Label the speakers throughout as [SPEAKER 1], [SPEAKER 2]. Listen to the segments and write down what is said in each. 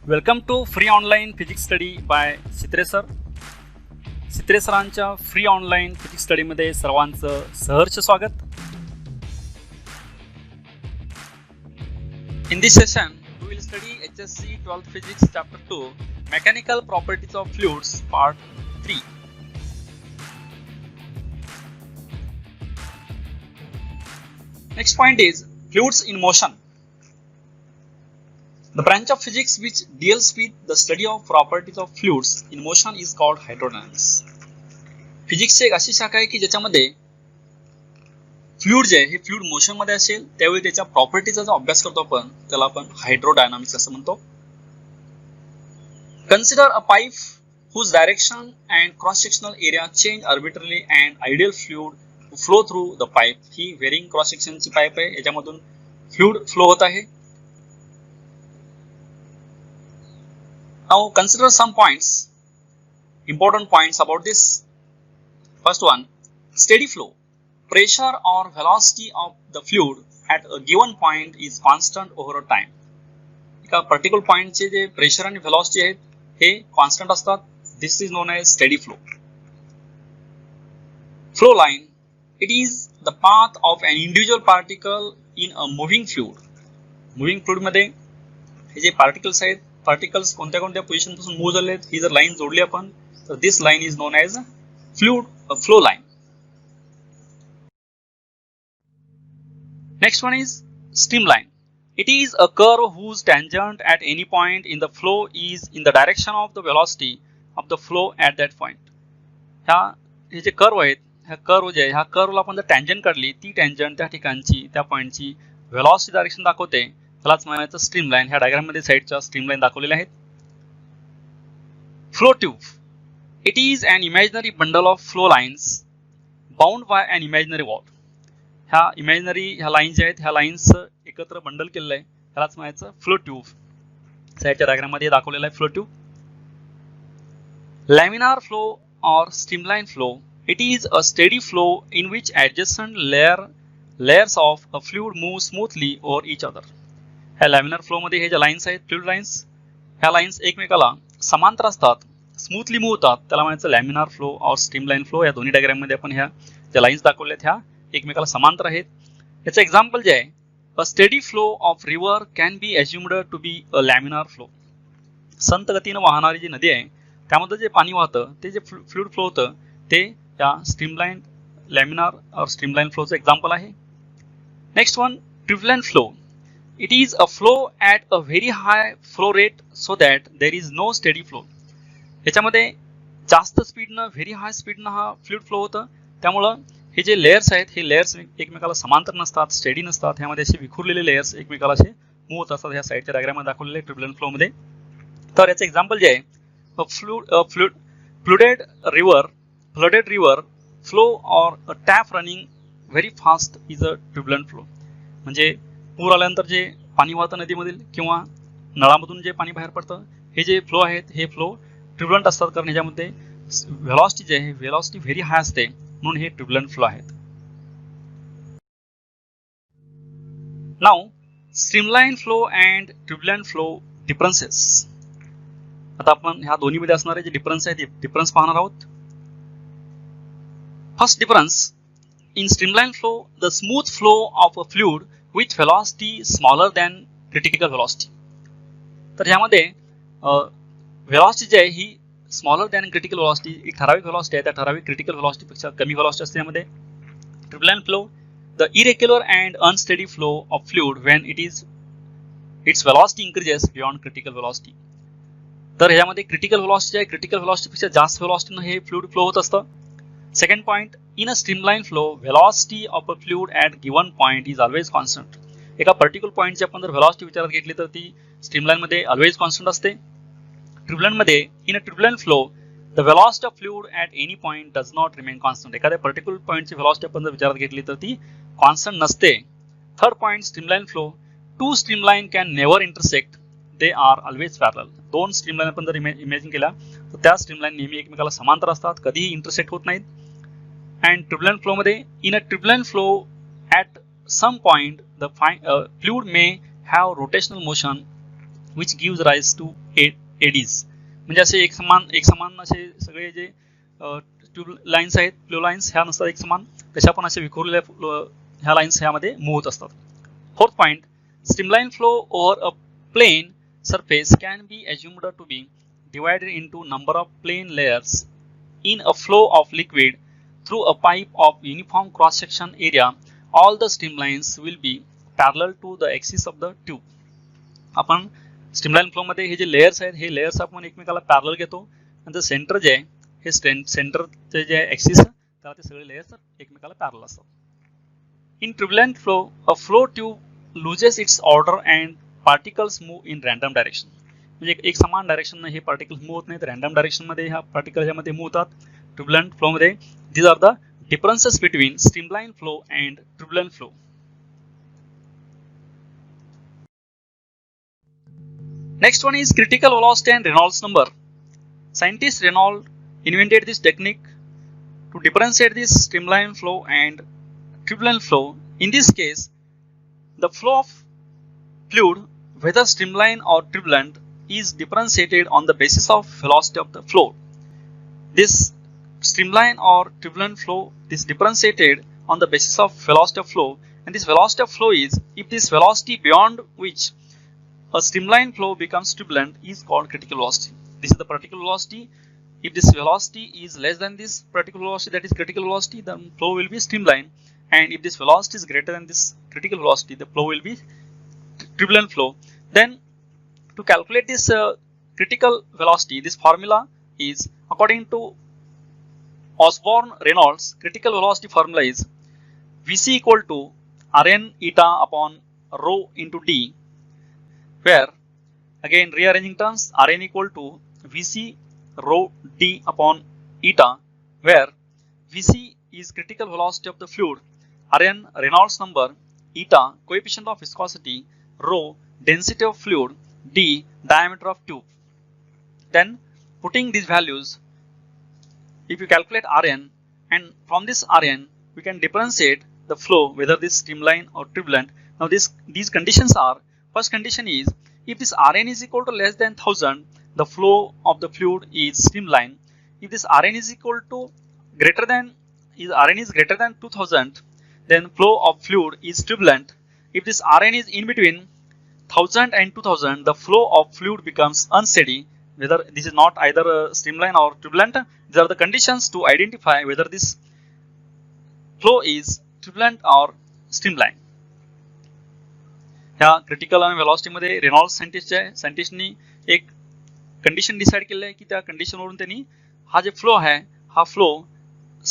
[SPEAKER 1] Welcome to free online physics study by Sitre sir. Sitre सरांच्या free online physics स्टडीमध्ये सर्वांचं सहर्ष स्वागत. In this session, we will study HSC 12th Physics Chapter 2, Mechanical Properties of Fluids, Part 3. Next point is fluids in motion. The branch of physics which deals with the study of properties of fluids in motion is called hydrodynamics. फिजिक्सची एक अशी शाखा आहे की ज्याच्यामध्ये fluid जे हे fluid motion मध्ये असेल त्यावेळी त्याच्या प्रॉपर्टीचा जो अभ्यास करतो आपण त्याला आपण हायड्रोडायनामिक्स असं म्हणतो. Consider a pipe whose direction and cross sectional area change arbitrarily and ideal fluid to flow through the pipe. ही वेरिंग क्रॉस सेक्शनची पाईप आहे, याच्यामधून फ्लुइड फ्लो होत आहे. Now consider some points, important points about this. First one, steady flow. Pressure or velocity of the fluid at a given point is constant over a time. एका particular point चे जे pressure आणि velocity आहेत हे constant असतात. This is known as steady flow. Flow line. It is the path of an individual particle in a moving fluid. Moving fluid मध्ये हे जे particles आहेत, particles कोणत्या कोणत्या position पासून मूव्ह झाले आहेत ही जर लाईन जोडली आपण तर this line is known as flow line. Next one is stream line. It is a curve whose tangent at any point in the flow is in the direction of the velocity of the flow at that point. हे जे curve आहेत, ह्या curve जे आहे ह्या कर्वला आपण जर tangent काढली ती टँजंट त्या ठिकाणची त्या पॉइंटची व्हेलॉसिटी डायरेक्शन दाखवते. त्यालाच म्हणायचं स्ट्रीम लाईन. ह्या डायग्राम मध्ये साइडच्या स्ट्रीम लाईन दाखवलेल्या आहेत. Flow tube. It is an imaginary bundle of flow lines bound by an imaginary wall. ह्या इमॅजिनरी ह्या लाईन ज्या आहेत ह्या लाईन्स एकत्र बंडल केलेलं आहे, ह्यालाच म्हणायचं फ्लो ट्यूब. साइडच्या डायग्राम मध्ये दाखवलेला आहे फ्लो ट्यूब. लॅमिनार फ्लो और streamline flow. It is a steady flow in which adjacent layers of a fluid move smoothly over each other. ह्या लॅमिनार फ्लो मध्ये हे ज्या लाईन्स आहेत फ्लुइड लाईन्स, ह्या lines एकमेकाला समांतर असतात, स्मूथली मूव्ह होतात, त्याला म्हणायचं लॅमिनार फ्लो और स्ट्रीमलाइन फ्लो. या दोन्ही डायग्राम मध्ये आपण ह्या ज्या लाईन्स दाखवल्यात ह्या एकमेकाला समांतर आहेत. याचं एक्झाम्पल जे आहे, a steady flow of river can be assumed to be a laminar flow. संत गतीनं वाहणारी जी नदी आहे त्यामध्ये जे पाणी वाहतं ते जे फ्लुइड फ्लो होतं ते या स्ट्रीमलाइन लॅमिनार और स्ट्रीमलाइन फ्लोचं एक्झाम्पल आहे. Next one, turbulent flow. It is a flow at a very high flow rate so that there is no steady flow. याच्यामध्ये जास्त स्पीडनं व्हेरी हाय स्पीडनं हा फ्लुइड फ्लो होतं, त्यामुळं हे जे लेयर्स आहेत हे layers एकमेकाला समांतर नसतात, स्टेडी नसतात. ह्यामध्ये असे विखुरलेले लेयर्स एकमेकाला असे मूव्ह होत असतात. ह्या साईडच्या डायग्राममध्ये दाखवलेले ट्युबुलंट फ्लो मध्ये. तर याचं एक्झाम्पल जे आहे, फ्लुडेड river flow or a tap running very fast is a turbulent flow. म्हणजे पूर आल्यानंतर जे पाणी वाहतं नदीमधील किंवा नळामधून जे पाणी बाहेर पडतं हे जे फ्लो आहेत हे फ्लो ट्युबुलंट असतात, कारण ह्याच्यामध्ये व्हेलॉसिटी जे आहे व्हेलॉसिटी व्हेरी हाय असते म्हणून हे ट्युबुलंट फ्लो आहेत. Now streamline flow and turbulent flow differences. आता आपण ह्या दोन्ही मध्ये असणारे जे डिफरन्स आहेत डिफरन्स पाहणार आहोत. First difference, in streamline flow the smooth flow of a fluid with velocity smaller than critical velocity. तर ह्यामध्ये velocity जी आहे ही smaller than critical velocity, एक ठराविक velocity आहे त्या ठराविक critical velocity पेक्षा कमी velocity असते. यामध्ये turbulent flow, the irregular and unsteady flow of fluid when its velocity increases beyond critical velocity. तर ह्यामध्ये critical velocity आहे, critical velocity पेक्षा जास्त velocity ने हे fluid flow होत असतं. Second point, in a streamline flow, velocity of a fluid at given point is always constant. एका particular पॉइंटची आपण जर velocity विचारात घेतली तर ती स्ट्रीमलाइन मध्ये ऑलवेज कॉन्स्टंट असते. ट्युबुलंट मध्ये, in a turbulent flow the velocity of fluid at any point does not remain constant. एखाद्या पर्टिक्युलर पॉइंटची velocity आपण जर विचारात घेतली तर ती कॉन्स्टंट नसते. Third point, streamline flow. Two streamline can never intersect, they are always parallel. दोन स्ट्रीमलाइन आपण जर इमॅजिन केल्या तर त्या स्ट्रीमलाइन नेहमी एकमेकाला समांतर असतात, कधीही इंटरसेक्ट होत नाहीत. And turbulent flow मध्ये, in a turbulent flow at some point the fluid may have rotational motion which gives rise to eddies. म्हणजे असे एकसमान असे सगळे जे ट्यूब लाईन्स आहेत, फ्लो लाईन्स ह्या नसतात एकसमान, तशा पण असे विखुरलेल्या ह्या लाईन्स ह्यामध्ये मूव्ह होत असतात. Fourth point, streamline flow over a plane surface can be assumed to be divided into number of plane layers in a flow of liquid through a pipe of uniform cross section area. All the streamlines will be parallel to the axis of the tube. आपण streamline flow मध्ये हे जे layers आहेत हे layers आपण एकमेकाला parallel घेतो आणि जे centre जे आहे हे सेंटरचे जे axis त्याला ते सगळे लेयर्स एकमेकाला पॅरलल असतात. In turbulent flow a flow tube loses its order and particles move in random direction. म्हणजे एक समान डायरेक्शन हे पार्टिकल्स मूव्ह होत नाहीत, रॅन्डम डायरेक्शन मध्ये ह्या पार्टिकल ह्यामध्ये मूव्ह होतात. ट्युबुलंट फ्लो मध्ये these are the differences between streamline flow and turbulent flow. Next one is critical velocity and Reynolds number. Scientist Reynolds invented this technique to differentiate this streamline flow and turbulent flow. In this case, the flow of fluid, whether streamline or turbulent, is differentiated on the basis of velocity of the flow. This streamline or turbulent flow is differentiated on the basis of velocity of flow, and this velocity of flow is, if this velocity beyond which a streamline flow becomes turbulent is called critical velocity. This is the particular velocity. If this velocity is less than this particular velocity, that is critical velocity, the flow will be streamline, and if this velocity is greater than this critical velocity, the flow will be turbulent flow. Then to calculate this critical velocity, this formula is according to Osborne-Reynolds. Critical velocity formula is Vc equal to Rn eta upon rho into d, where again rearranging terms, Rn equal to Vc rho d upon eta, where Vc is critical velocity of the fluid, Rn Reynolds number, eta coefficient of viscosity, rho density of fluid, d diameter of tube. Then putting these values, if you calculate Rn, and from this Rn we can differentiate the flow whether this streamline or turbulent. Now these conditions are, first condition is if this Rn is equal to less than 1000, the flow of the fluid is streamline. If this Rn is equal to greater than, if Rn is greater than 2000, then flow of fluid is turbulent. If this Rn is in between 1000 and 2000, the flow of fluid becomes unsteady. Whether this is not either a streamline or turbulent, these are the conditions to identify whether this flow is turbulent or streamline. ह्या critical आणि velocity मध्ये Reynolds सायंटिस्टनी एक condition decide केली आहे की त्या कंडिशनवरून त्यांनी हा जे फ्लो आहे हा फ्लो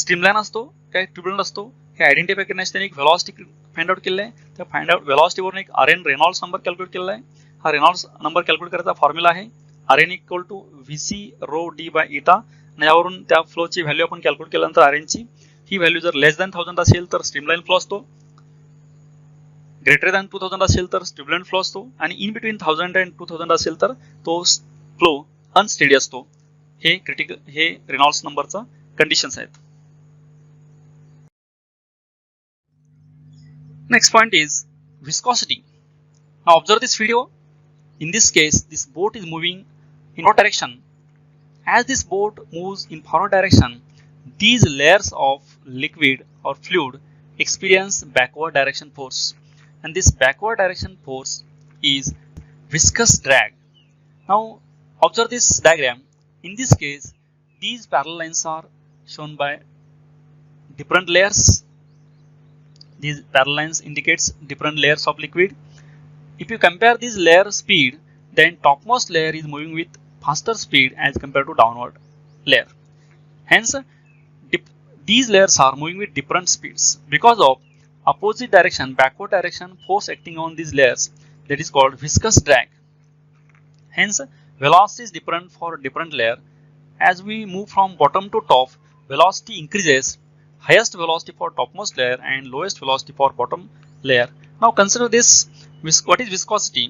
[SPEAKER 1] स्ट्रीमलाइन असतो काय ट्युबुलंट असतो हे आयडेंटिफाय करण्यासाठी त्यांनी एक वेलॉसिटी फाइंड आउट केले आहे. त्या फाइंड आउट वेलॉसिटीवरून एक Rn रेनॉल्ड्स नंबर कॅल्क्युलेट केलेला आहे. हा रेनॉल्ड्स नंबर कॅल्क्युलेट करायचा फॉर्म्युला आहे Rn equal to Vc rho d by eta, आणि यावरून त्या फ्लोची व्हॅल्यू आपण कॅल्क्युलेट केल्यानंतर Rn ची ही व्हॅल्यू जर लेस दॅन 1000 असेल तर स्ट्रीमलाइन फ्लो असतो, ग्रेटर दॅन 2000 असेल तर ट्युबुलंट फ्लो असतो, आणि इन बिटवीन 1000 अँड 2000 असेल तर तो फ्लो अनस्टेडी असतो. हे रेनॉल्ड्स नंबरचा कंडिशन्स आहेत. Next point is viscosity. Now observe this video. In this case, this boat is moving in forward direction. As this boat moves in forward direction, these layers of liquid or fluid experience backward direction force, and this backward direction force is viscous drag. Now observe this diagram. In this case, these parallel lines are shown by different layers. These parallel lines indicates different layers of liquid. If you compare this layer speed, then topmost layer is moving with faster speed as compared to downward layer. Hence, these layers are moving with different speeds because of opposite direction, backward direction force acting on these layers, that is called viscous drag. Hence, velocity is different for different layer. As we move from bottom to top, velocity increases. Highest velocity for topmost layer and lowest velocity for bottom layer. Now consider this. What is viscosity?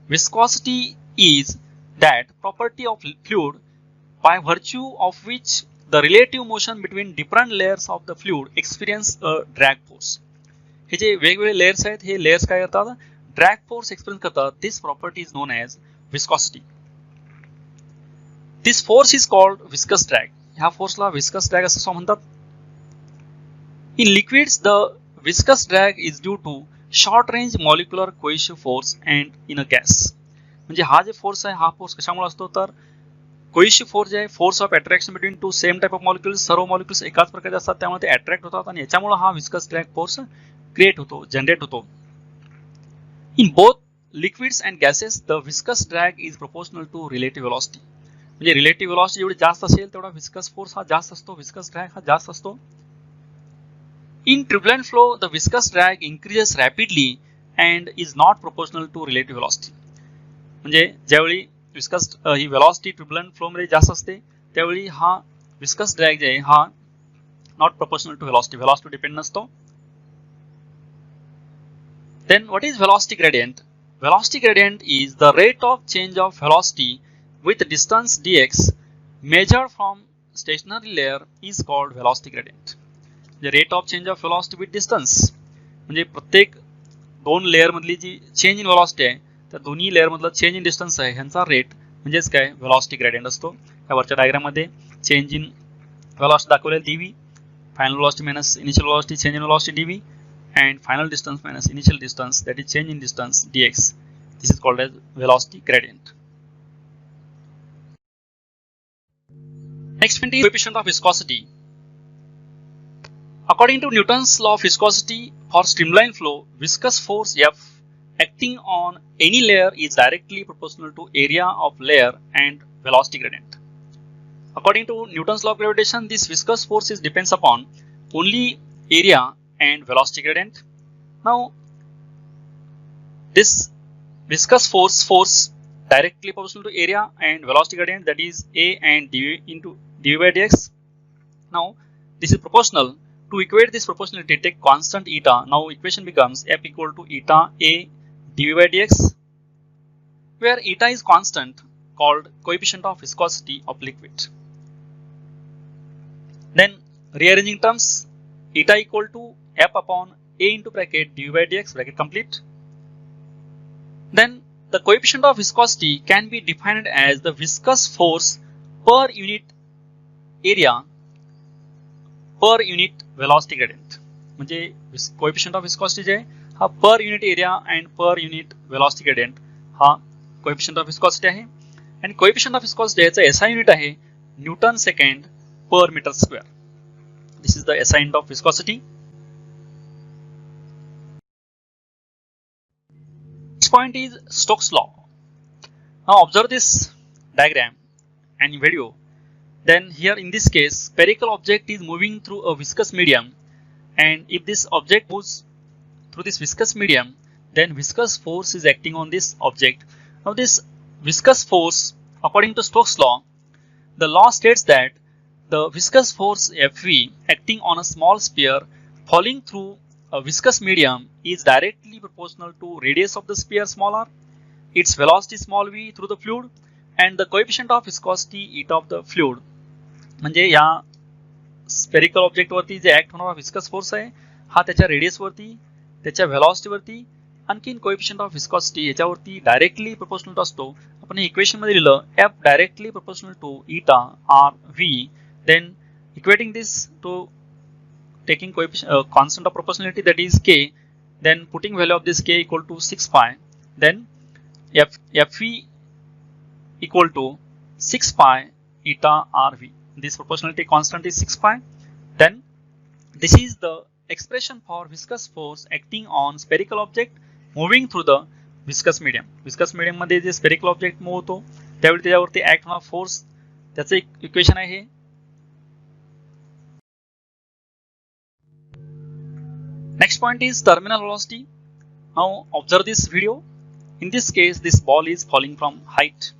[SPEAKER 1] Viscosity is that property of fluid by virtue of which the relative motion between different layers of the fluid experience a drag force. हे जे वेगवेगळे layers आहेत हे layers काय करतात? Drag force experience करतात. This property is known as viscosity. This force is called viscous drag. ह्या फोर्सला viscous drag असं सुद्धा म्हणतात. In liquids, the viscous drag is due to short range molecular cohesive force and in a gas. म्हणजे हा जे force आहे हा force कशामुळे असतो तर कोहेसिव्ह फोर्स जे आहे force of attraction between two same type of molecules, सर्व मॉलिक्युल्स एकाच प्रकारचे असतात त्यामुळे ते अट्रॅक्ट होतात आणि याच्यामुळे हा विस्कस ड्रॅग फोर्स क्रिएट होतो, जनरेट होतो. In both liquids and gases the viscous drag is proportional to relative velocity. म्हणजे रिलेटिव्ह व्हेलॉसिटी जेवढी जास्त असेल तेवढा विस्कस फोर्स हा जास्त असतो, विस्कस ड्रॅग हा जास्त असतो. In turbulent flow, the viscous drag increases rapidly and is not proportional to relative velocity. म्हणजे ज्यावेळी विस्कस ही वेलॉसिटी ट्युबुलंट फ्लो मध्ये जास्त असते त्यावेळी हा विस्कस ड्रॅग जे आहे हा not proportional to velocity, velocity depend नसतो. Then what is velocity gradient? Velocity gradient is the rate of change of velocity with distance dx measured from stationary layer is called velocity gradient. The rate of change of velocity with distance म्हणजे प्रत्येक दोन layer मधली जी change in velocity आहे त्या दोन्ही layer मधला change in distance आहे ह्यांचा रेट म्हणजेच काय वेलॉसिटी ग्रेडियंट असतो. या वरच्या डायग्राम मध्ये चेंज इन वेलॉसिटी दाखवलेली dv, final velocity minus initial velocity, change in velocity dv and final distance minus initial distance, that is change in distance dx. This is called as velocity gradient. Next point is coefficient of viscosity. According to Newton's law of viscosity, for streamline flow, viscous force F acting on any layer is directly proportional to area of layer and velocity gradient. According to Newton's law of gravitation, this viscous force is depends upon only area and velocity gradient. Now, this viscous force directly proportional to area and velocity gradient, that is A and dv into dv by dx. Now, this is proportional. To equate this proportionality, take constant eta. Now, equation becomes F equal to eta A dv by dx, where eta is constant called coefficient of viscosity of liquid. Then, rearranging terms, eta equal to F upon A into bracket dv by dx, bracket complete. Then the coefficient of viscosity can be defined as the viscous force per unit area per unit velocity gradient. म्हणजे coefficient of viscosity जे हा per unit area and per unit velocity gradient हा coefficient of viscosity आहे आणि coefficient of viscosity याचा SI unit आहे Newton second per meter square. This is the SI unit of viscosity. Point is Stokes law. Now observe this diagram and video. Then here in this case spherical object is moving through a viscous medium, and if this object moves through this viscous medium then viscous force is acting on this object. Now this viscous force, according to Stokes law, the law states that the viscous force Fv acting on a small sphere falling through a viscous medium is directly proportional to radius of the sphere small r, its velocity small v through the fluid, and the coefficient of viscosity eta of the fluid. म्हणजे या spherical object वरती जे act होणारा viscous force आहे हा त्याच्या radius वरती, त्याच्या व्हेलॉसिटी वरती, आणखीन कोएफिशियंट ऑफ विस्कॉसिटी याच्यावरती डायरेक्टली प्रोपोर्शनल असतो. आपण हे इक्वेशन मध्ये लिहिलं F directly proportional to eta r v. Then equating this to taking coefficient constant of proportionality, that is k, then putting value of this k equal to 6 pi, then Fv equal to 6 pi eta rv. This proportionality constant is 6 pi. Then this is the expression for viscous force acting on spherical object moving through the viscous medium. Viscous medium मध्ये जे spherical object move होतो त्यावेळी त्याच्यावरती act होणारा force त्याचं एक equation आहे हे. Next point is terminal velocity. Now observe this video. In this case, this ball is falling from height.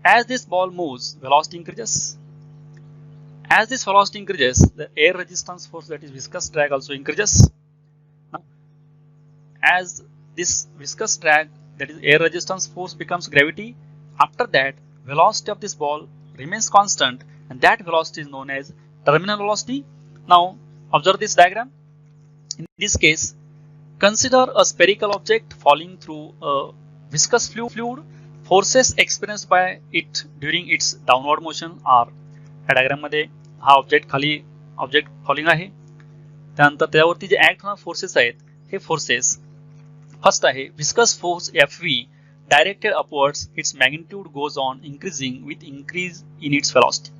[SPEAKER 1] As this ball moves, velocity increases. As this velocity increases, the air resistance force, that is viscous drag, also increases. Now, as this viscous drag, that is air resistance force, becomes gravity, after that velocity of this ball remains constant, and that velocity is known as terminal velocity. Now observe this diagram. In this case, consider a spherical object falling through a viscous fluid forces experience by it during its downward motion are. या diagram मध्ये हा object falling आहे. त्यानंतर त्यावरती जे act होणार forces आहेत हे forces first आहे viscous force Fv directed upwards it's magnitude goes on increasing with increase in its velocity.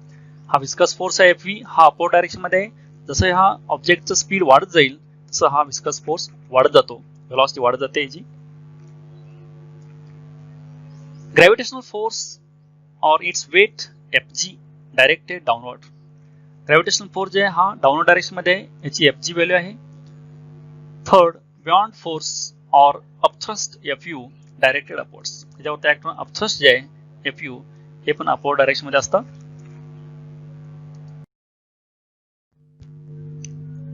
[SPEAKER 1] हा विस्कस फोर्स आहे Fv हा अपवर्ड डायरेक्शन मध्ये आहे. जसं हा ऑब्जेक्टचं स्पीड वाढत जाईल तसं हा विस्कस फोर्स वाढत जातो, वेलॉसिटी वाढत जाते याची. Gravitational force or its weight Fg directed downward. Gravitational force जे आहे हा डाउनवर्ड डायरेक्शन मध्ये आहे, याची Fg व्हॅल्यू आहे. Third buoyant force or upthrust Fu directed upwards. त्याच्यावर ऍक्ट होणार अपथ्रस्ट जे आहे Fu हे पण अपवर्ड डायरेक्शन मध्ये असतं.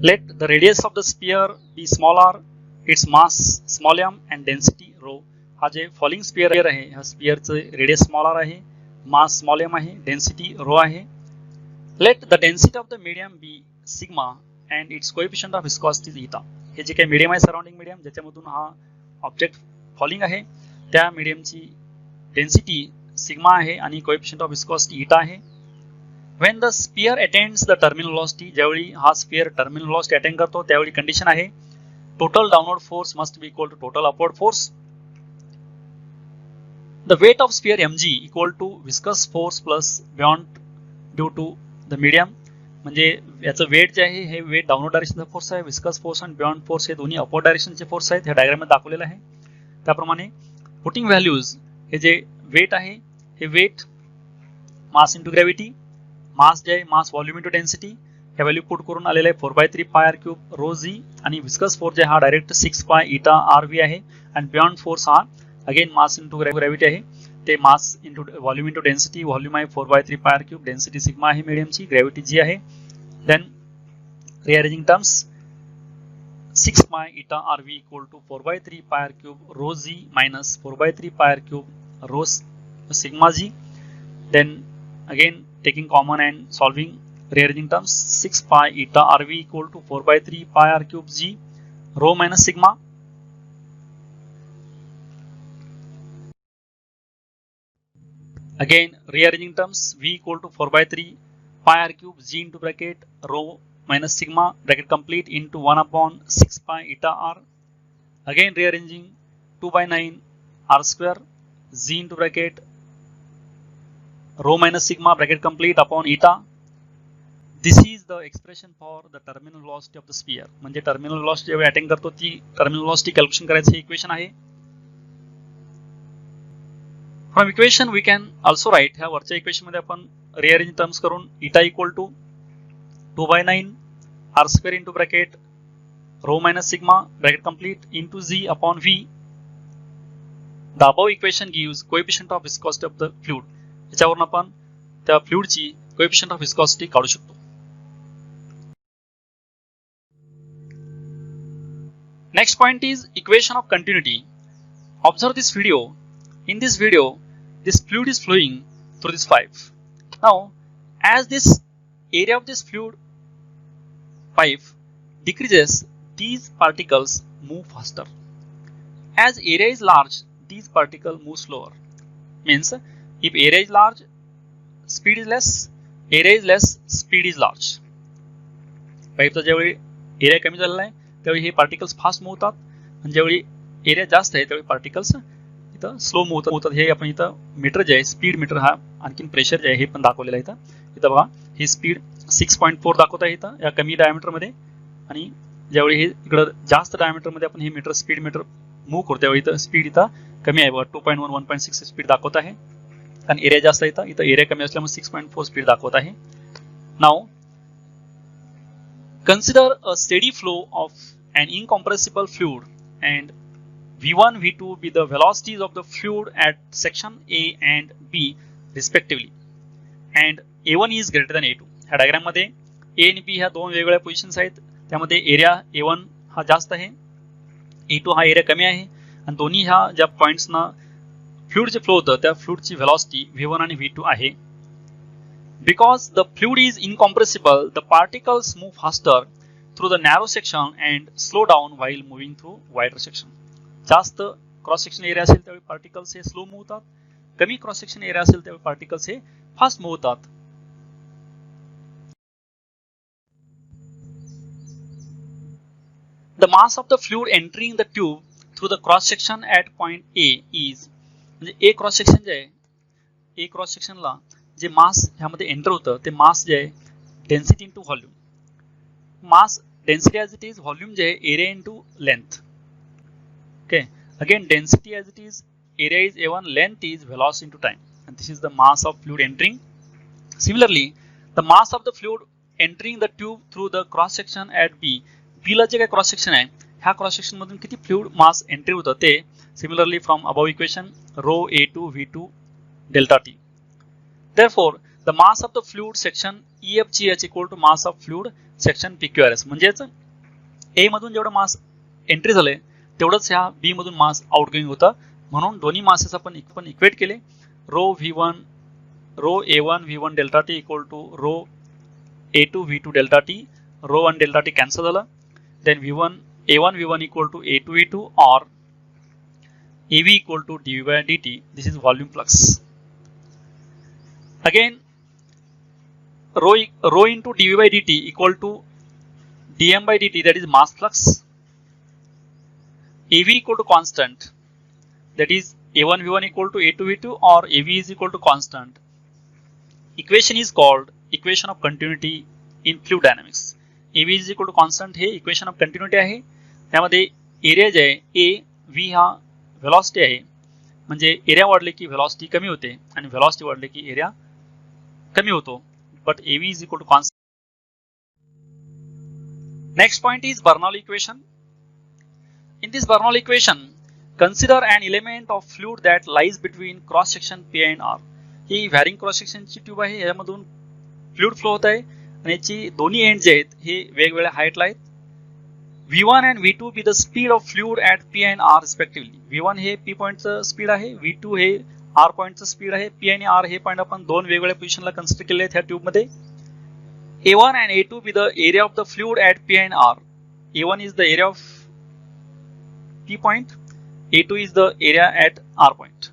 [SPEAKER 1] Let the radius of the sphere be smaller, its mass small m and density rho. हा जे फॉलिंग स्पियर आहे ह्या स्पियरचं रेडियस स्मॉलर आहे, मास स्मॉल m आहे, डेन्सिटी रो आहे. Let the density of the medium be sigma and its coefficient of viscosity is eta. हे जे काही medium आहे surrounding medium ज्याच्यामधून हा object falling आहे त्या मीडियमची डेन्सिटी सिग्मा आहे आणि कोएफिशिएंट ऑफ विस्कॉसिटी eta आहे. When the sphere attains the terminal velocity, ज्यावेळी हा स्पियर टर्मिनल वेलोसिटी अटेन करतो त्यावेळी कंडिशन आहे total downward force must be equal to total upward force. The weight of sphere mg equal to viscous force plus beyond due to the medium. म्हणजे याचं wait जे आहे हे weight downward डायरेक्शनचा force आहे, viscous force आणि beyond force हे दोन्ही upward डायरेक्शनचे force आहेत. ह्या diagram मध्ये दाखवलेलं आहे. त्याप्रमाणे पुटिंग व्हॅल्यूज हे जे वेट आहे हे वेट मास इंटू ग्रॅव्हिटी, मास जे आहे मास व्हॉल्यूम इंटू डेन्सिटी हे व्हॅल्यू पुट करून आलेलं आहे 4/3 पाय आर क्यूब रो जी. आणि विस्कस फोर्स जे हा direct 6 pi eta R V आहे. आणि बियॉन्ड फोर्स हा अगेन मास इंटू ग्रॅव्हिटी आहे, ते mass into volume into density. Volume आहे 4/3 pi R cube, density sigma आहे मीडियमची, ग्रॅव्हिटी जी आहे. Then रिअरेंजिंग terms 6 pi eta R V equal to 4/3 pi R cube rho G minus 4/3 pi R cube rho sigma G. Then again taking common and solving, rearranging terms 6 pi eta rv equal to 4/3 pi r cube g rho minus sigma. Again rearranging terms v equal to 4/3 pi r cube g into bracket rho minus sigma bracket complete into 1/6 pi eta r. Again rearranging 2/9 r square z into bracket rho minus sigma bracket complete upon eta. This is the expression for the terminal velocity of the sphere. म्हणजे terminal velocity जेव्हा attain करतो ती terminal velocity calculation करायचं हे equation आहे. From equation we can also write, ह्या वरच्या equation मध्ये आपण रिअरेंज टर्म्स करून eta इक्वल टू 2/9 r square into bracket rho minus sigma bracket complete into z upon v. The above equation gives coefficient of viscosity of the fluid. याच्यावरून आपण त्या फ्लुइडची कोएफिशिएंट ऑफ विस्कॉसिटी काढू शकतो. Next point is equation of continuity. Observe this video. In this video this fluid is flowing through this pipe. Now as this area of this fluid pipe decreases, these particles move faster. As area is large, these particles move slower. Means if area is large, speed is less. Area is less, speed is large. पाईपचा ज्यावेळी area कमी झालेला आहे त्यावेळी हे particles fast move होतात आणि ज्यावेळी area जास्त आहे त्यावेळी पार्टिकल्स इथं स्लो मूव्ह होतात. हे आपण इथं मीटर जे आहे स्पीड मीटर हा आणखीन प्रेशर जे आहे हे पण दाखवलेलं आहे इथं. इथं बघा ही स्पीड 6.4 दाखवत आहे इथं या कमी डायमीटर मध्ये. आणि ज्यावेळी हे इकडं जास्त डायमीटर मध्ये आपण हे मीटर स्पीड मीटर मूव्ह करतो त्यावेळी इथं स्पीड इथं कमी आहे बघा 2.1 1.6 स्पीड दाखवत आहे. आणि एरिया जास्त आहे इथं एरिया कमी असल्यामुळे 6.4 स्पीड दाखवत आहे. Now consider a steady flow of an incompressible fluid and v1 v2 be the velocities of the fluid at section A and B respectively and a1 is greater than a2. ह्या diagram मध्ये A आणि B ह्या दोन वेगवेगळ्या positions आहेत. त्यामध्ये area a1 हा जास्त आहे, a2 हा एरिया कमी आहे आणि दोन्ही ह्या ज्या पॉइंट्सना फ्लुइड जे फ्लो होतं त्या फ्लुइडची व्हेलॉसिटी v1 आणि v2 आहे. Because the fluid is incompressible, the particles move faster through the narrow section and slow down while moving through wider section. जास्त क्रॉस सेक्शन एरिया असेल त्यावेळी पार्टिकल्स हे स्लो मूव्ह होतात कमी cross section area असेल तेव्हा particles हे fast move होतात. The mass of the fluid entering the tube through the cross section at point A is, म्हणजे A cross section जे आहे, A cross सेक्शनला जे मास ह्यामध्ये एंटर होतं ते मास जे आहे density into volume. Mass density as it is, volume जे आहे area into length. Okay, again density as it is, area is A1, length is velocity into time, and this is the mass of fluid entering. Similarly, the mass of the fluid entering the tube through the cross section at B, B ला जे काही cross section आहे ह्या cross section मधून किती fluid मास entry होतं ते similarly from above equation rho A2 V2 delta T. Therefore, the mass of the fluid section EFGH equal to mass of fluid section PQRS. म्हणजेच A मधून जेवढं मास entry झालंय तेवढंच ह्या B मधून मास आउटगोइंग होतं. म्हणून दोन्ही मासेस आपण इक्वेट केले. Rho A1 V1 delta T equal to rho A2 V2 delta T. Rho 1 delta T cancel झालं. Then A1 V1 equal to A2 V2 or AV equal to dV by dt. This is volume flux. Again, rho into dV by dt equal to dm by dt, that is mass flux. AV equal to constant, that is A1 V1 equal to A2 V2 or AV is equal to constant. Equation is called equation of continuity in fluid dynamics. AV is equal to constant हे equation of continuity आहे. त्यामध्ये area जे आहे A V हा velocity आहे, म्हणजे area वाढले की velocity कमी होते आणि व्हेलॉसिटी वाढले की एरिया कमी होतो. But AV is equal to constant. Next point is Bernoulli equation. In this Bernoulli equation, consider an element of fluid that lies between cross section P and R. He varying cross सेक्शनची tube आहे, यामधून fluid flow होत आहे आणि याची दोन्ही and जे आहेत हे वेगवेगळ्या हाईटला आहेत. V1 and V2 be the speed of fluid at P and R respectively. V1 हे P पॉईंटचं स्पीड आहे, V2 हे R पॉईंटचं स्पीड आहे. P आणि R हे पॉईंट आपण दोन वेगवेगळ्या पोझिशनला कन्सिडर केले आहेत ह्या ट्यूबमध्ये. A1 and A2 be the area of the fluid at P and R. A1 is the area of P point, A2 is the area at R point.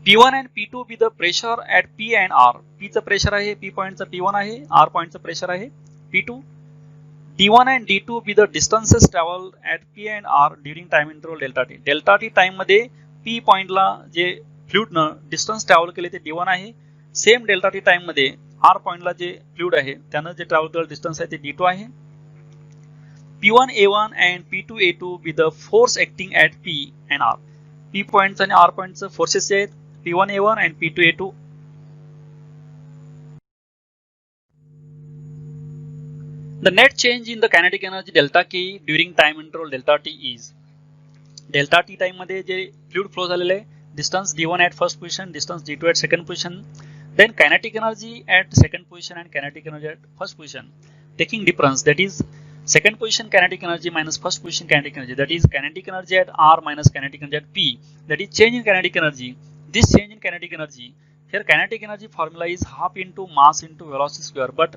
[SPEAKER 1] P1 and P2 be the pressure at P and R. P चं pressure आहे, P पॉईंटचं P1 आहे, R पॉईंटचं pressure आहे P2. D1 and D2 be the distances travel at P and R during time interval delta T. Delta T time मध्ये P पॉईंटला जे फ्लुइडनं distance travel केले ते D1 आहे. Same delta T time मध्ये R पॉईंटला जे fluid आहे त्यानं जे ट्रॅव्हल केलेलं डिस्टन्स आहे ते D2 आहे. P1 A1 and P2 A2 be the force acting at P and R. P पॉईंटचं आणि R पॉईंटचं फोर्सेस जे आहेत P1 A1 and P2 A2. The net change in the kinetic energy delta K during time interval delta T is, delta T time मध्ये जे fluid flow झालेले आहे, distance D1 at first position, distance D2 at second position, then kinetic energy at second position and kinetic energy at first position, taking difference, that is second position kinetic energy minus first position kinetic energy, that is kinetic energy at R minus kinetic energy at P, that is change in kinetic energy. This change in kinetic energy, here kinetic energy formula is half into mass into velocity square, but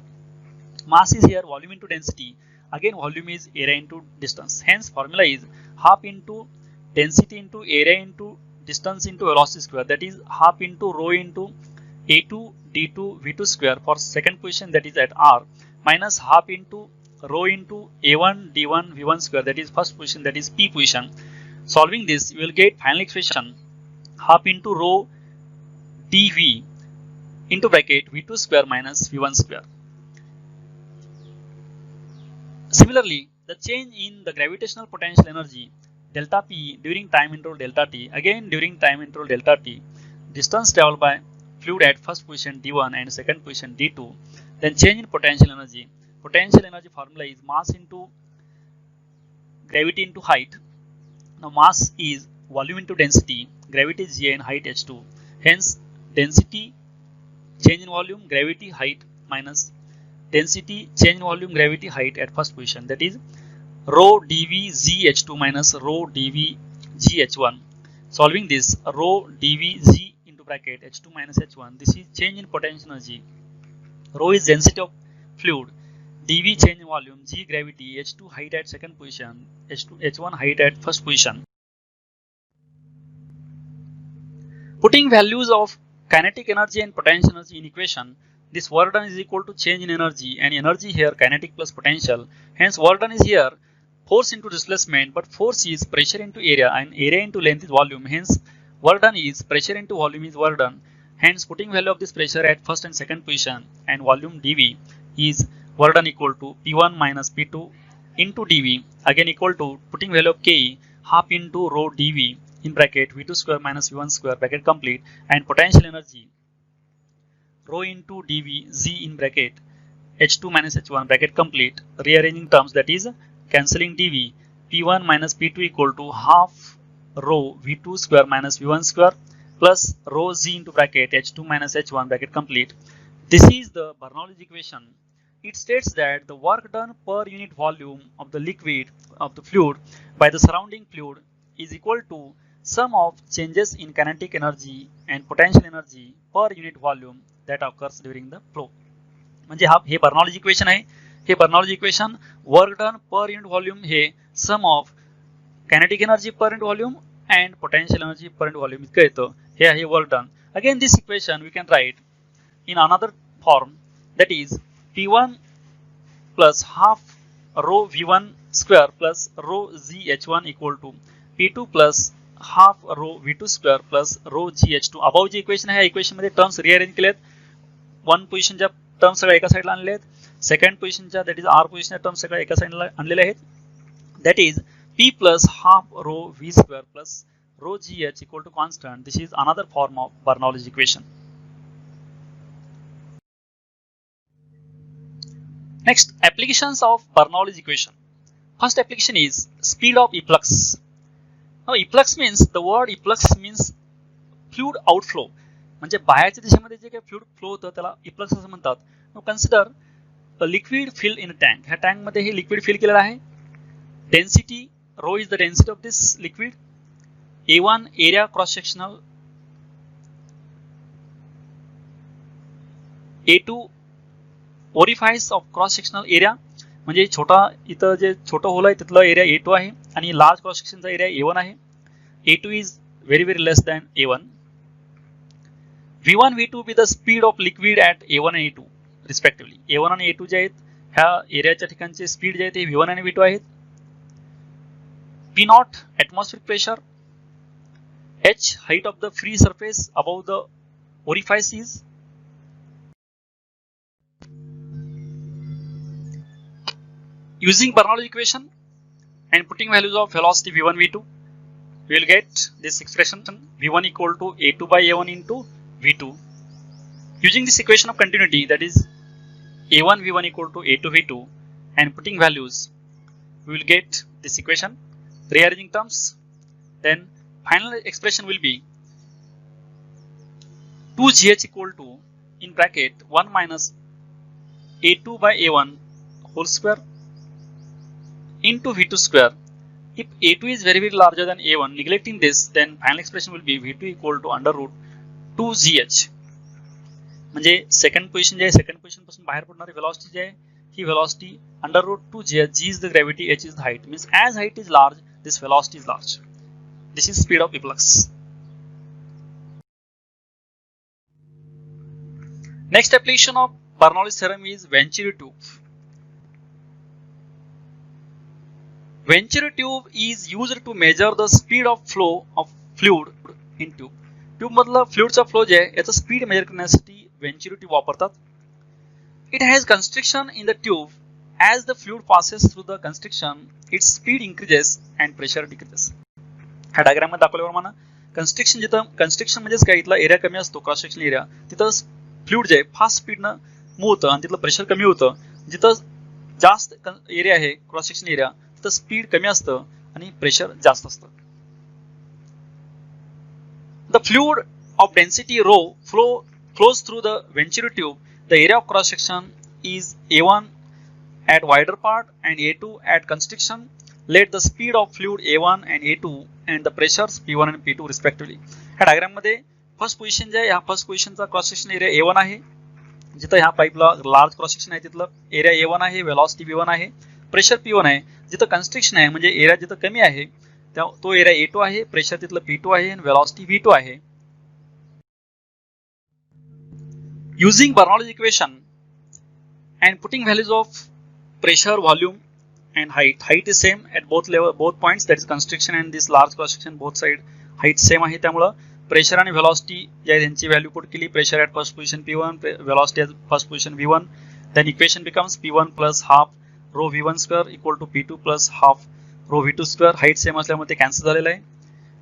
[SPEAKER 1] mass is here volume into density, again volume is area into distance, hence formula is half into density into area into distance into velocity square, that is half into rho into A2 D2 V2 square for second position, that is at R, minus half into rho into A1 D1 V1 square, that is first position, that is P position. Solving this you will get final expression half into rho dV into bracket V2 square minus V1 square. Similarly, the change in the gravitational potential energy delta P during time interval delta T, again during time interval delta T, distance traveled by fluid at first position D1 and second position D2, then change in potential energy. Potential energy formula is mass into gravity into height. Now mass is volume into density, gravity is G and height H2. Hence density change in volume, gravity, height minus density change in volume, gravity, height at first position, that is rho dV Z H2 minus rho dV G H1. Solving this, rho dV Z into bracket H2 minus H1, this is change in potential energy. Rho is density of fluid, dV change in volume, G gravity, H2 height at second position, H1 height at first position. Putting values of kinetic energy and potential energy in equation, this work done is equal to change in energy, and energy here kinetic plus potential. Hence work done is here force into displacement, but force is pressure into area and area into length is volume. Hence work done is pressure into volume is work done. Hence putting value of this pressure at first and second position and volume dV is work done equal to P1 minus P2 into dV, again equal to putting value of K half into rho dV in bracket V2 square minus V1 square bracket complete, and potential energy rho into dV Z in bracket H2 minus H1 bracket complete, rearranging terms, that is cancelling dV, P1 minus P2 equal to half rho V2 square minus V1 square plus rho Z into bracket H2 minus H1 bracket complete. This is the Bernoulli equation. It states that the work done per unit volume of the liquid of the fluid by the surrounding fluid is equal to sum of changes in kinetic energy and potential energy per unit volume that occurs during the flow. म्हणजे हे Bernoulli equation आहे. हे Bernoulli equation work done per unit volume हे sum of kinetic energy per unit volume and potential energy per unit volume इतकं येतं. हे आहे work done. Again this equation we can write in another form, that is P1 plus half rho V1 square plus rho ZH1 equal to P2 plus half rho V2 square plus rho GH2. above जी equation आहे, equation मध्ये terms rearrange केलेत. One पोझिशनच्या terms सगळ्या एका साइडला आणले आहेत. सेकंड पोझिशनच्या दॅट इज आर पोझिशनच्या टर्म्स सगळ्या एका साइडला आणलेल्या आहेत. That is P plus half rho V square plus rho GH equal to constant. This is another form of Bernoulli's equation. Next, applications of Bernoulli's equation. First application is speed of efflux. Now efflux means, the word efflux means fluid outflow. म्हणजे बाहेरच्या दिशेमध्ये जे काही fluid flow होतं त्याला efflux असं म्हणतात. Now consider a liquid filled in a tank. ह्या tank मध्ये हे लिक्विड फिल केलेलं आहे. Density rho is the density of this liquid. A1 area cross sectional. A2 orifice of cross sectional area, म्हणजे छोटा इथं जे छोटं होल आहे तिथलं एरिया A2 आहे आणि लार्ज क्रॉस सेक्शनचा एरिया A1 आहे. A2 is very very less than A1. V1 V2 be the speed of liquid at A1 आणि A2 रिस्पेक्टिव्हली. A1 आणि A2 जे आहेत ह्या एरियाच्या ठिकाणचे स्पीड जे आहे ते V1 आणि V2 आहेत. P0 atmospheric pressure. H height of the free surface above the orifice is. Using Bernoulli equation and putting values of velocity V1 V2, we will get this expression V1 equal to A2 by A1 into V2. Using this equation of continuity, that is A1 V1 equal to A2 V2, and putting values, we will get this equation. Rearranging terms, then final expression will be 2GH equal to in bracket 1 minus A2 by A1 whole square into V2 square. If A2 is very very larger than A1, neglecting this, then final expression will be V2 equal to under root 2GH. म्हणजे second position जे आहे, second position पासून बाहेर पडणारी velocity जी आहे ही velocity under root 2GH. G is the gravity, H is the height. Means as height is large, this velocity is large. This is speed of efflux. Next application of Bernoulli's theorem is Venturi tube. Venturi tube is used to measure the speed of flow of fluid in tube. Tube मधलं फ्लुइडचा flow जे आहे याचा speed measure करण्यासाठी Venturi tube वापरतात. It has constriction in the tube. As the fluid passes through the constriction, its speed increases and pressure decreases. ह्या diagram मध्ये दाखवल्याप्रमाणे constriction, जिथं constriction म्हणजेच काय, इथला एरिया कमी असतो क्रॉस सेक्शनल एरिया, तिथं फ्लुइड जे आहे फास्ट स्पीडनं मूव्ह होतं आणि तिथलं प्रेशर कमी होतं. जिथं जास्त एरिया आहे क्रॉस सेक्शनल एरिया तिथं स्पीड कमी असतं आणि प्रेशर जास्त असतं. The fluid of density rho flows through the Venturi tube. The area of cross section is A1 at wider part and A2 at constriction. Let the speed of fluid A1 and A2 and the pressures P1 and P2 respectively. ह्या diagram मध्ये first position जे आहे, ह्या first पोझिशनचा cross section area A1 आहे. जिथं ह्या पाईपला large cross section आहे तिथलं एरिया A1 आहे, वेलॉसिटी V1 आहे, प्रेशर P1 आहे. जिथं कंस्ट्रिक्शन आहे म्हणजे एरिया जिथं कमी आहे तो एरिया A2 आहे, प्रेशर तिथलं P2 आहे आणि वेलॉसिटी V2 आहे. Using Bernoulli's equation and putting values of pressure, volume and height. Height is same at both points, that is constriction and this large cross section, both side height same आहे, त्यामुळे pressure आणि velocity ज्या त्यांची value put केली. Pressure at first position P1, velocity at first position V1. Then equation becomes P1 plus half rho V1 square equal to P2 plus half rho V2 square. Height same असल्यामुळे ते cancel झालेलं आहे.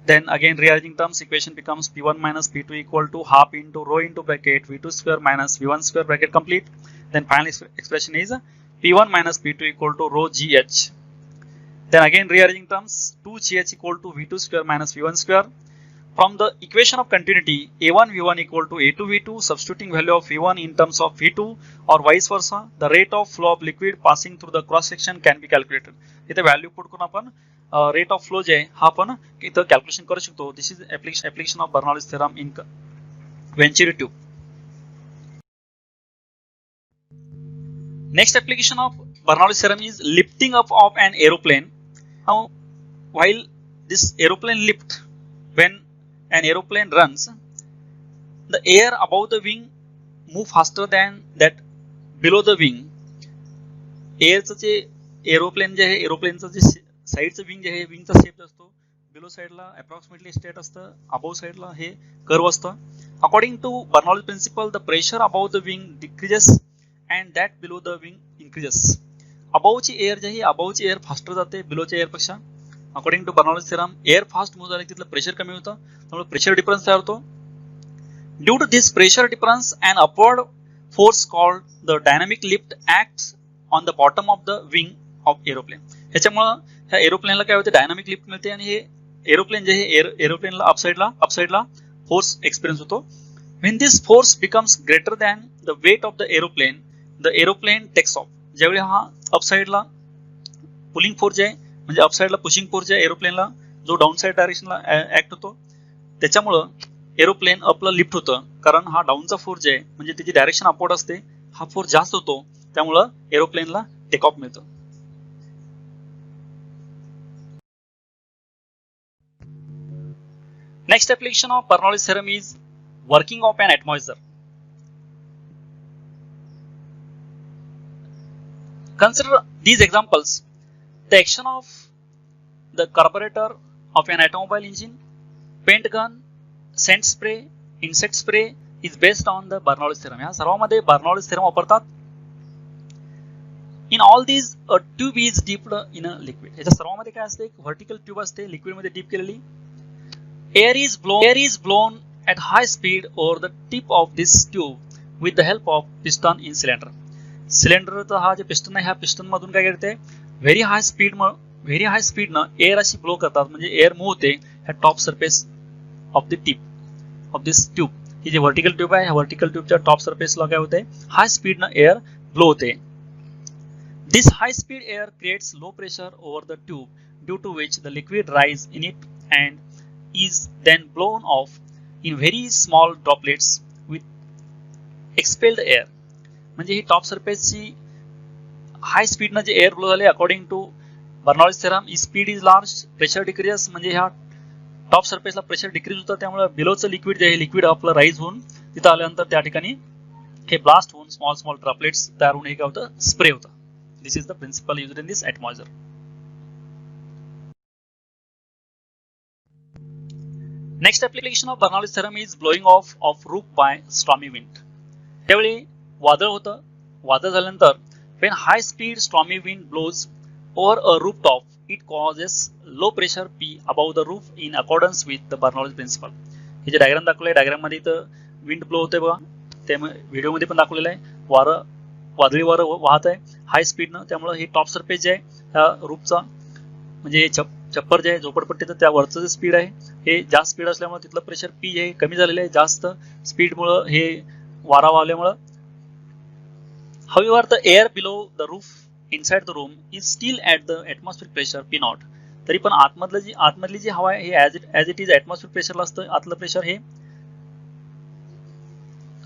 [SPEAKER 1] Then again rearranging terms, equation becomes P1 minus P2 equal to half into rho into bracket V2 square minus V1 square bracket complete. Then final expression is P1 minus P2 equal to rho GH. Then again rearranging terms, 2GH equal to V2 square minus V1 square. From the equation of continuity, A1 V1 equal to A2 V2, substituting value of V1 in terms of V2 or vice versa, the rate of flow of liquid passing through the cross section can be calculated. इथे value put करून आपण rate of flow जे आहे हा आपण इथं calculation करू शकतो. This is application of Bernoulli's theorem in venturi tube. Next application of Bernoulli's theorem is lifting up of an aeroplane. Now, while this aeroplane lift, when an aeroplane runs, the air above the wing move faster than that below the wing. एअरचं जे aeroplane जे आहे, एरोप्लेनचं जे साईडचं wing जे आहे, विंगचा शेप असतो बिलो साईडला अप्रॉक्सिमेटली स्ट्रेट असतं, अबोव साईडला हे कर्व असतं. According to Bernoulli's principle, the pressure above the wing decreases and that below the wing increases. अबोवची एअर जे आहे, अबोवची एअर फास्टर जाते बिलोच्या एअरपेक्षा. According to Bernoulli's theorem, air fast move झाले तिथलं प्रेशर कमी होतं, त्यामुळे प्रेशर डिफरन्स तयार होतो. Due to this pressure difference and upward force called the dynamic lift acts on the bottom of the wing of aeroplane. ह्याच्यामुळं ह्या एरोप्लेनला काय होते, डायनामिक लिफ्ट मिळते आणि हे एरोप्लेन जे आहे, एरोप्लेनला अपसाइडला फोर्स एक्सपिरियन्स होतो. When this force becomes greater than the weight of the aeroplane takes off. ज्यावेळी हा अपसाइडला पुलिंग फोर्स जे आहे, म्हणजे अपसाइडला पुशिंग फोर्स जे आहे एरोप्लेनला, जो डाऊन साइड डायरेक्शनला ऍक्ट होतो, त्याच्यामुळं एरोप्लेन अपला लिफ्ट होतं. कारण हा डाऊनचा फोर्स जे आहे, म्हणजे त्याची डायरेक्शन अपवर्ड असते, हा फोर्स जास्त होतो, त्यामुळं एरोप्लेनला टेक ऑफ मिळतं. Next application of Bernoulli's theorem is working of an atmosphere. Consider these examples. The action of the carburetor of an automobile engine, paint gun, scent spray, insect spray is based on the Bernoulli's theorem. या सर्वांमध्ये Bernoulli's theorem वापरतात. In all these, a tube is dipped in a liquid. याच्या सर्वांमध्ये काय असते, एक vertical tube असते, liquid मध्ये डीप केलेली. Air is blown at high speed over the tip of this tube with the help of piston in cylinder. सिलेंडरचा हा जे पिस्टन आहे, ह्या पिस्टन मधून काय करते, व्हेरी हाय स्पीडनं एअर अशी ब्लो करतात, म्हणजे एअर मूव्ह होते ह्या top surface of the tip of this tube. ही जी व्हर्टिकल ट्यूब आहे, ह्या व्हर्टिकल ट्यूबच्या टॉप सरफेसला काय होते, हाय स्पीडनं एअर ब्लो होते. This high speed air creates low pressure over the tube due to which the liquid rise in it and is then blown off in very small droplets with expelled air. म्हणजे ही top सरफेसची high स्पीडनं जे air blow झाले, according to Bernoulli's theorem, speed is large, pressure decreases, म्हणजे ह्या top सरफेसला pressure decrease होतं, त्यामुळे बिलोचं लिक्विड जे आहे, लिक्विड आपलं राईज होऊन तिथं आल्यानंतर त्या ठिकाणी हे ब्लास्ट होऊन स्मॉल ड्रॉपलेट्स तयार होऊन हे काय होतं, स्प्रे होतं. This is the principle used in this atmosphere. Next application of Bernoulli's theorem is blowing off of roof by stormy wind. त्यावेळी वादळ होतं, वादळ झाल्यानंतर when high speed stormy wind blows over a rooftop, it causes low pressure P above the roof in accordance with the Bernoulli's principle. हे जे diagram दाखवलं आहे, diagram मध्ये इथं विंड ब्लो होते बघा, ते व्हिडिओ मध्ये पण दाखवलेलं आहे. वादळी वारं वाहत आहे हाय स्पीडनं, त्यामुळे हे टॉप सरफेस जे आहे ह्या रूफचा, म्हणजे छप्पर जे आहे झोपडपट्टीचं, त्या वरचं जे स्पीड आहे हे जास्त स्पीड असल्यामुळे तिथलं प्रेशर पी हे कमी झालेलं आहे, जास्त स्पीडमुळं हे वारा वाहल्यामुळं. However, the air below the roof inside the room is still at the atmospheric pressure P0. तरी पण आतमधली जी हवा आहे हे as it is atmospheric pressure ला असतं, आतलं प्रेशर हे.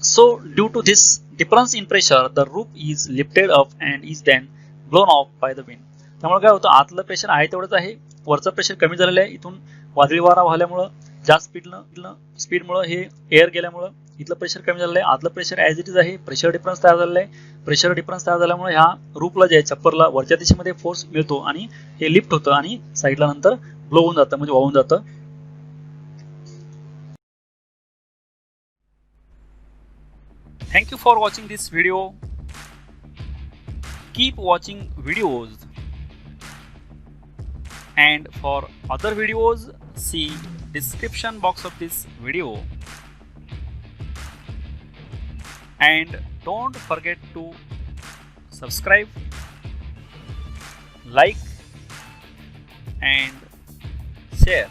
[SPEAKER 1] So due to this difference in pressure, the roof is lifted up and is then blown off by the wind. त्यामुळे काय होतं, आतलं प्रेशर आहे तेवढंच आहे, वरचं प्रेशर कमी झालेलं आहे. इथून वादळी वारा वाहल्यामुळं जास्त स्पीडमुळं हे एअर गेल्यामुळं इथलं प्रेशर कमी झालेलं आहे, आतलं प्रेशर ॲज इट इज आहे, प्रेशर डिफरन्स तयार झालेला आहे. प्रेशर डिफरन्स तयार झाल्यामुळे ह्या रूपला जे आहे छप्परला वरच्या दिशेमध्ये फोर्स मिळतो आणि हे लिफ्ट होतं आणि साईडला नंतर ब्लो होऊन जातं म्हणजे वाहून जातं. Thank you for watching this video. Keep watching videos, and for other videos see description box of this video, and don't forget to subscribe, like and share.